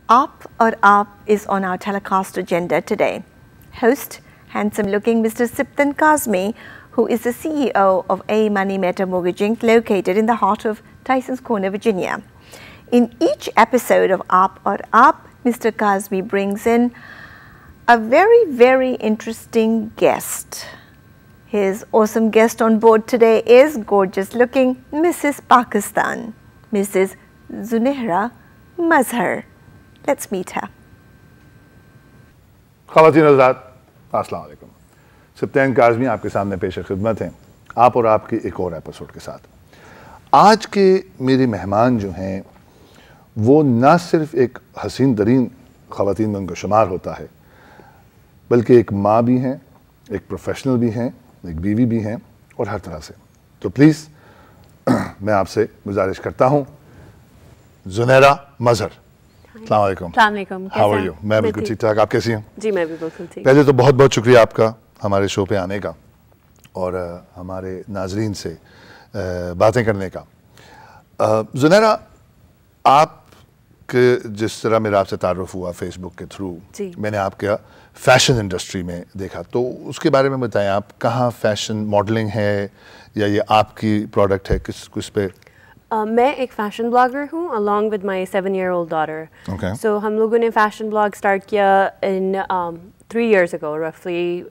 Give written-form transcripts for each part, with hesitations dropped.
Aap or Aap is on our telecast agenda today. Host, handsome-looking Mr. Siptan Kazmi, who is the CEO of A Money Meta Mortgage Inc., located in the heart of Tysons Corner, Virginia. In each episode of Aap or Aap, Mr. Kazmi brings in a very, very interesting guest. His awesome guest on board today is gorgeous-looking Mrs. Pakistan, Mrs. Zunaira Mazhar. Let's meet her. ख़वातीन हज़रात, अस्सलाम वालेकुम। सिप्तान काज़मी आपके सामने पेश खिदमत हैं, आप और आपकी एक और एपिसोड के साथ। आज के मेरे मेहमान जो हैं वो ना सिर्फ एक हसीन तरीन ख़वातीन में उनका शुमार होता है, बल्कि एक माँ भी हैं, एक प्रोफेशनल भी हैं, एक बीवी भी हैं और हर तरह से। तो प्लीज़ मैं आपसे गुजारिश करता हूँ, ज़ुनैरा मज़हर। अस्सलाम वालेकुम। How are you? मैं बिल्कुल ठीक ठाक, आप कैसी हैं? जी मैं भी बिल्कुल ठीक। पहले तो बहुत बहुत शुक्रिया आपका हमारे शो पे आने का और हमारे नाजरीन से बातें करने का। ज़ुनैरा, आप जिस तरह मेरा आपसे तारुफ हुआ फेसबुक के थ्रू, मैंने आपके फैशन इंडस्ट्री में देखा, तो उसके बारे में बताएं, आप कहाँ फैशन मॉडलिंग है या ये आपकी प्रोडक्ट है, किस पे? मैं एक फैशन ब्लॉगर हूँ along with my 7-year-old daughter. Okay. So हम लोगों ने फैशन ब्लॉग स्टार्ट किया in 3 years ago roughly.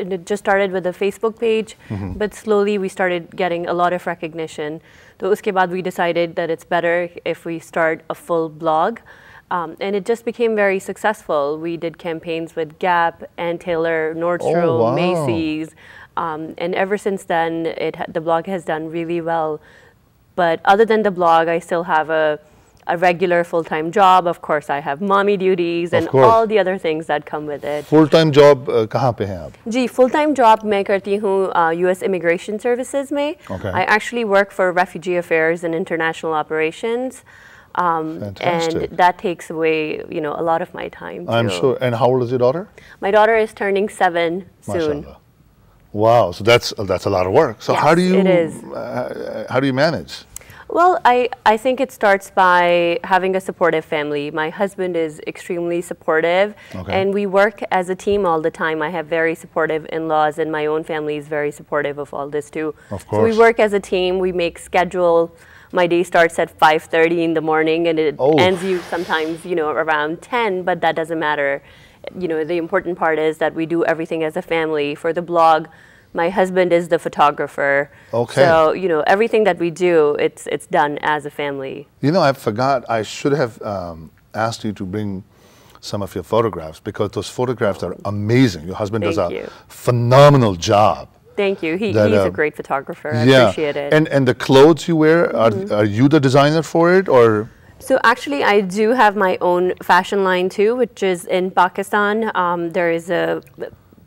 It just started with a Facebook page, but slowly we started getting a lot of recognition. तो उसके बाद we decided that it's better if we start a full blog. And it just became very successful. We did campaigns with Gap, Ann Taylor, Nordstrom, Oh, wow. Macy's, and ever since then the blog has done really well. But other than the blog, I still have a regular full-time job. Of course, I have mommy duties and all the other things that come with it. Full-time job कहाँ पे हैं आप? जी, full-time job मैं करती हूँ U.S. Immigration Services में. Okay. I actually work for Refugee Affairs and International Operations. Fantastic. And that takes away, you know, a lot of my time. I'm sure. And how old is your daughter? My daughter is turning 7 soon. MashaAllah. Wow, so that's a lot of work. So yes, how do you it is. How do you manage? Well, I think it starts by having a supportive family. My husband is extremely supportive, and we work as a team all the time. I have very supportive in-laws, and my own family is very supportive of all this too. Of course. So we work as a team. We make schedule. My day starts at 5:30 in the morning, and it ends sometimes, you know, around 10. But that doesn't matter. You know, the important part is that we do everything as a family. For the blog, my husband is the photographer. Okay. So, you know, everything that we do, it's done as a family. You know, I forgot. I should have asked you to bring some of your photographs, because those photographs are amazing. Your husband does a phenomenal job. Thank you. He's a great photographer. I appreciate it. And the clothes you wear, are you the designer for it, or? So actually, I do have my own fashion line too, which is in Pakistan. There is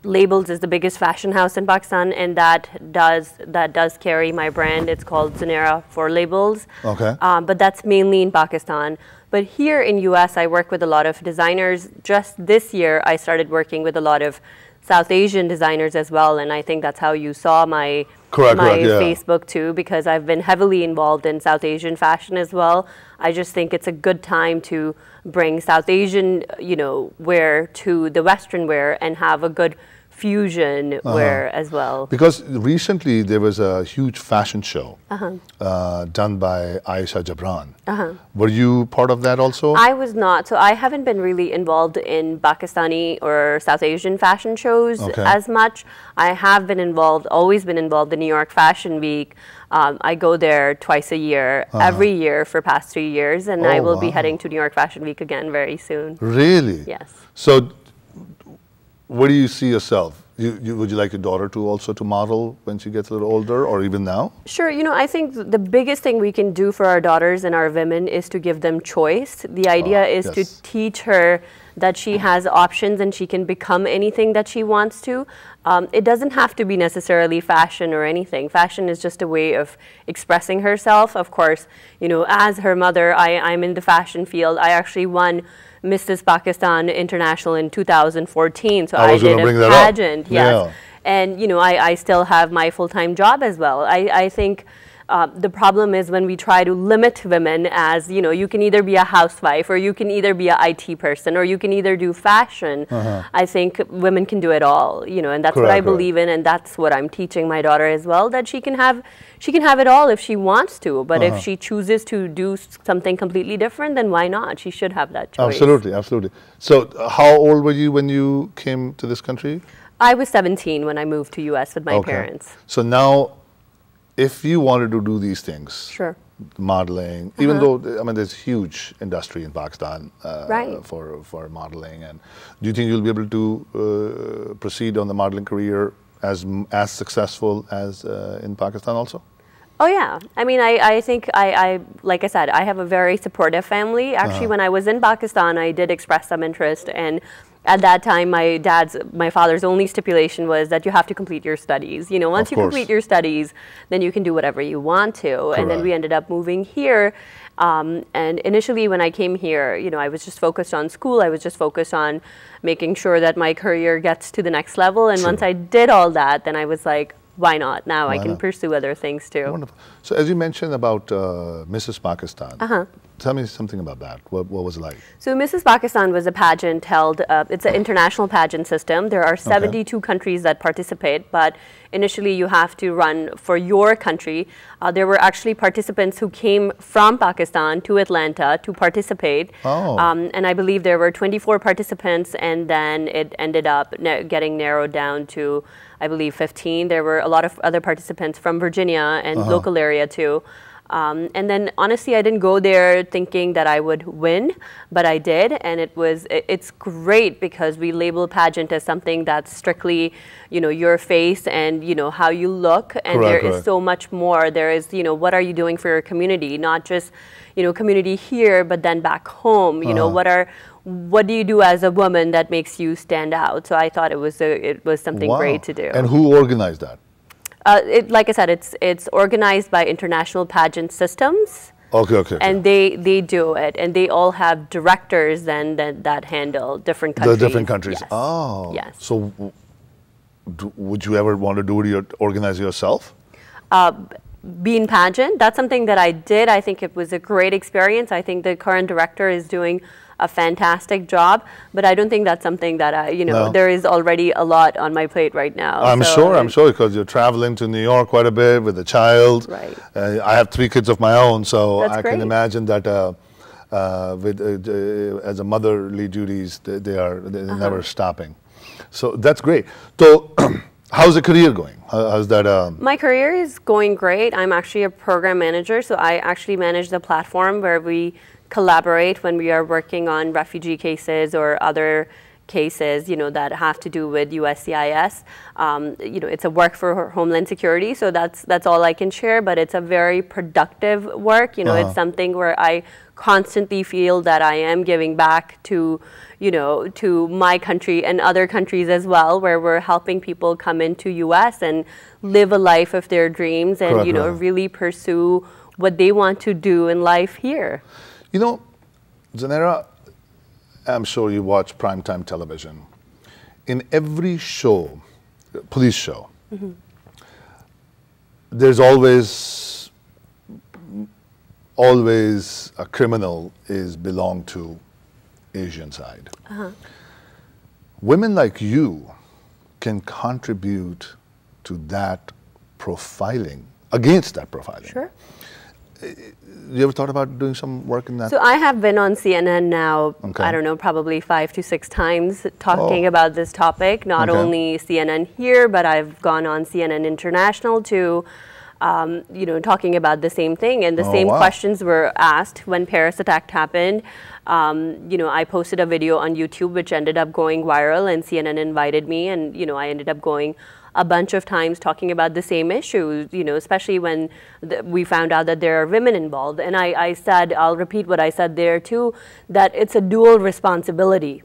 Labels is the biggest fashion house in Pakistan, and that does carry my brand. It's called Zunaira for Labels. Okay. But that's mainly in Pakistan. But here in US, I work with a lot of designers. Just this year, I started working with a lot of South Asian designers as well, and I think that's how you saw my Facebook too, because I've been heavily involved in South Asian fashion as well. I just think it's a good time to bring South Asian, you know, wear to the Western wear and have a good fusion wear as well. Because recently there was a huge fashion show done by Aisha Jabran. Were you part of that also? I was not. So I haven't been really involved in Pakistani or South Asian fashion shows as much. I have been involved, always been involved in New York Fashion Week. I go there twice a year, every year for past 3 years, and I will be heading to New York Fashion Week again very soon. Really? Yes. So where do you see yourself? Would you like your daughter to also to model when she gets a little older, or even now? Sure. You know, I think the biggest thing we can do for our daughters and our women is to give them choice. The idea is to teach her that she has options and she can become anything that she wants to. It doesn't have to be necessarily fashion or anything. Fashion is just a way of expressing herself. Of course, you know, as her mother, I'm in the fashion field. I actually won Mrs. Pakistan International in 2014. So I did a pageant. Yes. And, you know, I still have my full-time job as well. I think the problem is when we try to limit women as, you know, you can either be a housewife or you can either be an IT person or you can either do fashion. I think women can do it all, you know, and that's what I believe in, and that's what I'm teaching my daughter as well, that she can have it all if she wants to, but if she chooses to do something completely different, then why not? She should have that choice. Absolutely, absolutely. So how old were you when you came to this country? I was 17 when I moved to US with my parents. So now, if you wanted to do these things, sure, modeling, even though, I mean, there's huge industry in Pakistan right, for modeling, and do you think you'll be able to proceed on the modeling career as successful as in Pakistan also? Oh yeah, I mean, I think like I said, I have a very supportive family. Actually, when I was in Pakistan, I did express some interest, and at that time, my father's only stipulation was that you have to complete your studies. You know, once you complete your studies, then you can do whatever you want to. Correct. And then we ended up moving here. And initially, when I came here, you know, I was just focused on school. I was just focused on making sure that my career gets to the next level. And once I did all that, then I was like, why not? Now I can pursue other things too. Wonderful. So as you mentioned about Mrs. Pakistan, tell me something about that. What was it like? So Mrs. Pakistan was a pageant held, it's an international pageant system. There are 72 countries that participate, but initially you have to run for your country. There were actually participants who came from Pakistan to Atlanta to participate. And I believe there were 24 participants, and then it ended up getting narrowed down to, I believe, 15. There were a lot of other participants from Virginia and local area too. And then honestly, I didn't go there thinking that I would win, but I did, and it's great because we label pageant as something that's strictly, you know, your face and, you know, how you look, and there is so much more. There is, you know, what are you doing for your community, not just, you know, community here, but then back home, you know, what do you do as a woman that makes you stand out? So I thought it was something great to do. And who organized that? Like I said, it's organized by International Pageant Systems. Okay. And they do it, and they all have directors then that handle different countries. The different countries. Yes. Oh. Yes. So would you ever want to do it, organize yourself? Be in pageant, that's something that I did. I think it was a great experience. I think the current director is doing a fantastic job, but I don't think that's something that there is already a lot on my plate right now. I'm sure, because you're traveling to New York quite a bit with a child. Right. I have 3 kids of my own, so that's I great. can imagine that as a motherly duties, they're never stopping. So that's great. So how's the career going? How's that? My career is going great. I'm actually a program manager, so I actually manage the platform where we collaborate when we are working on refugee cases or other cases, you know, that have to do with USCIS. You know, it's a work for Homeland Security, so that's all I can share, but it's a very productive work. You know, it's something where I constantly feel that I am giving back to, you know, to my country and other countries as well, where we're helping people come into US and live a life of their dreams and, you know, really pursue what they want to do in life here. You know, Zainera, I'm sure you watch primetime television. In every show, police show, there's always a criminal belong to Asian side. Women like you can contribute to that profiling, against that profiling. Sure. You ever thought about doing some work in that? So I have been on CNN now, I don't know, probably 5 to 6 times talking about this topic. Not only CNN here, but I've gone on CNN International to, you know, talking about the same thing. And the same questions were asked when Paris attack happened. You know, I posted a video on YouTube which ended up going viral, and CNN invited me, and, you know, I ended up going a bunch of times talking about the same issue, you know, especially when we found out that there are women involved. And I said, I'll repeat what I said there too, that it's a dual responsibility.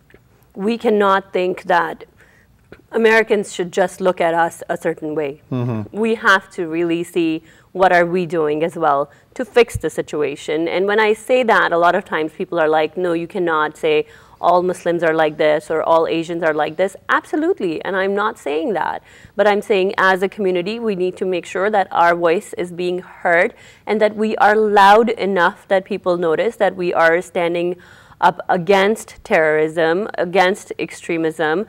We cannot think that Americans should just look at us a certain way. We have to really see what are we doing as well to fix the situation. And when I say that, a lot of times people are like, no, you cannot say all Muslims are like this or all Asians are like this. Absolutely, and I'm not saying that. But I'm saying as a community, we need to make sure that our voice is being heard and that we are loud enough that people notice that we are standing up against terrorism, against extremism.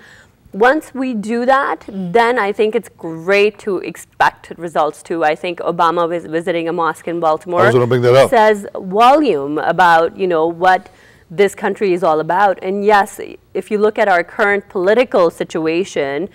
Once we do that, then I think it's great to expect results too. I think Obama was visiting a mosque in Baltimore. I was going to bring that up. Says volume about, you know, what this country is all about. And yes, if you look at our current political situation,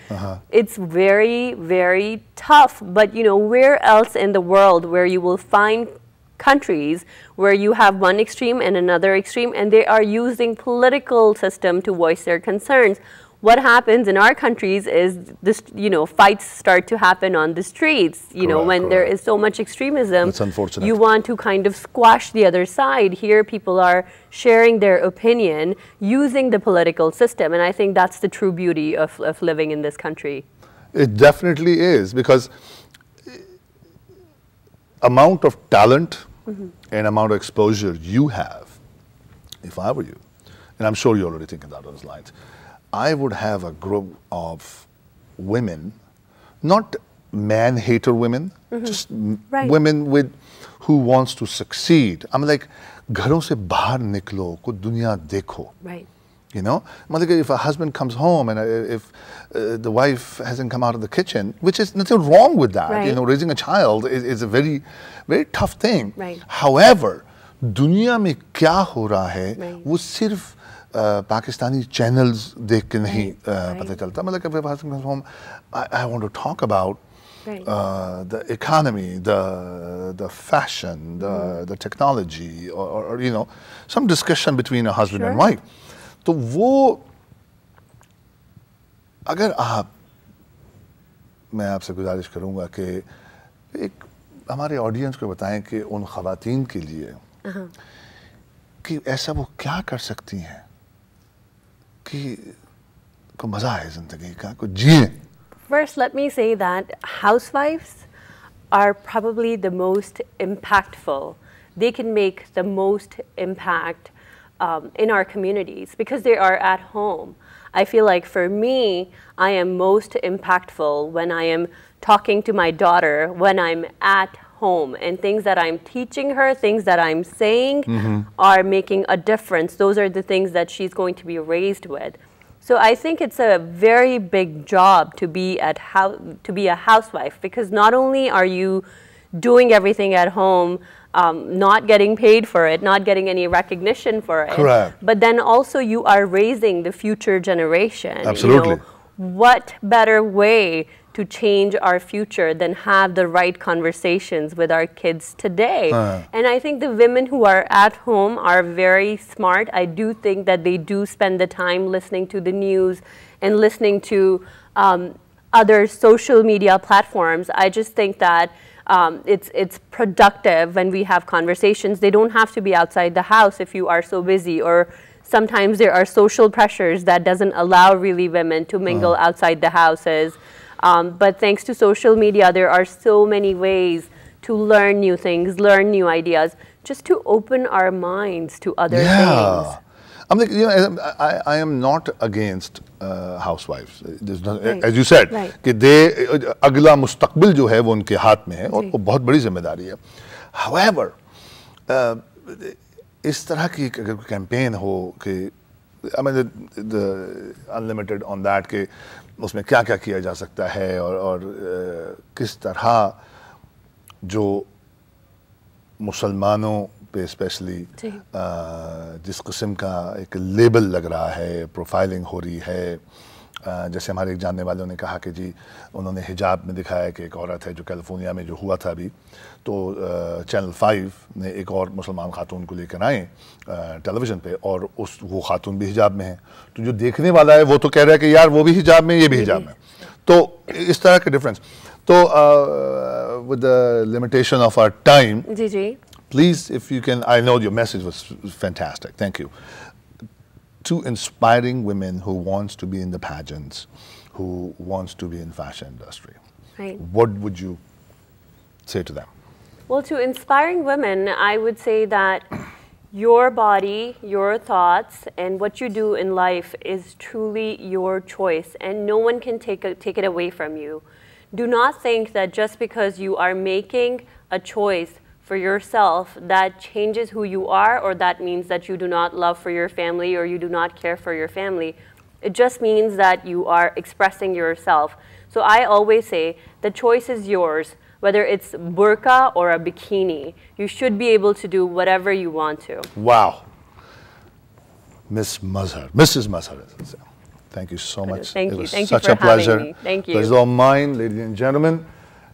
it's very, very tough. But, you know, where else in the world where you will find countries where you have one extreme and another extreme, and they are using political system to voice their concerns? What happens in our countries is this, you know, fights start to happen on the streets, you know, when there is so much extremism. That's unfortunate. You want to kind of squash the other side. Here people are sharing their opinion using the political system, and I think that's the true beauty of living in this country. It definitely is, because amount of talent and amount of exposure you have, if I were you, and I'm sure you're already thinking about those lines, I would have a group of women, not man-hater women, just women with who wants to succeed. I'm like, घरों से बाहर निकलो, कुछ दुनिया देखो. Right. You know, if a husband comes home and if the wife hasn't come out of the kitchen, which is nothing wrong with that. Right. You know, raising a child is a very, very tough thing. Right. However, दुनिया में क्या हो रहा है, वो सिर्फ Pakistani channels देख के नहीं पता चलता. मतलब if a husband comes home, I want to talk about the economy, the fashion, the technology, or you know, some discussion between a husband and wife. तो वो अगर आप, मैं आपसे गुजारिश करूँगा कि एक हमारे ऑडियंस को बताएं कि उन ख़वातीन के लिए कि ऐसा वो क्या कर सकती हैं कि को मज़ा आए ज़िंदगी का, को जिए. First, let me say that housewives are probably the most impactful. They can make the most impact in our communities because they are at home. I feel like for me, I am most impactful when I am talking to my daughter, when I'm at home, and things that I'm teaching her, things that I'm saying are making a difference. Those are the things that she's going to be raised with. So I think it's a very big job to be a housewife, because not only are you doing everything at home, not getting paid for it, not getting any recognition for it. Correct. But then also you are raising the future generation. Absolutely. You know, what better way to change our future than have the right conversations with our kids today? And I think the women who are at home are very smart. I do think that they do spend the time listening to the news and listening to other social media platforms. I just think that it's productive when we have conversations. They don't have to be outside the house if you are so busy, or sometimes there are social pressures that doesn't allow really women to mingle outside the houses. But thanks to social media, there are so many ways to learn new things, learn new ideas, just to open our minds to other things. I'm like, you know, I am not against housewives. As you said, कि अगला मुस्तकबिल जो है वो उनके हाथ में है और वो बहुत बड़ी जिम्मेदारी है. However, इस तरह की अगर कैंपेन हो कि I mean the unlimited on that कि उसमें क्या क्या किया जा सकता है और किस तरह जो मुसलमानों पे स्पेशली जिस किस्म का एक लेबल लग रहा है, प्रोफाइलिंग हो रही है. जैसे हमारे एक जानने वालों ने कहा कि जी उन्होंने हिजाब में दिखाया कि एक औरत है जो कैलिफोर्निया में जो हुआ था अभी, तो चैनल 5 ने एक और मुसलमान खातून को लेकर आए टेलीविज़न पे और वो खातून भी हिजाब में है. तो जो देखने वाला है वो तो कह रहा है कि यार वो भी हिजाब में, ये भी हिजाब में. तो इस तरह के डिफरेंस. तो with the limitation of our time, please, if you can, I know your message was fantastic. Thank you. To inspiring women who wants to be in the pageants, who wants to be in fashion industry, Right. what would you say to them? Well, to inspiring women, I would say that your body, your thoughts, and what you do in life is truly your choice, and no one can take it away from you. Do not think that just because you are making a choice for yourself that changes who you are, or that means that you do not love for your family or you do not care for your family. It just means that you are expressing yourself. So I always say the choice is yours. Whether it's burqa or a bikini, you should be able to do whatever you want to. Wow. Mrs. Mazhar. Thank you so much. Thank it you. was Thank you such for a pleasure. having me. Thank you. Pleasure all mine, ladies and gentlemen.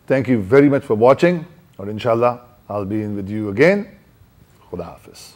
Thank you very much for watching. Or inshallah, I'll be in with you again. Khuda Hafiz.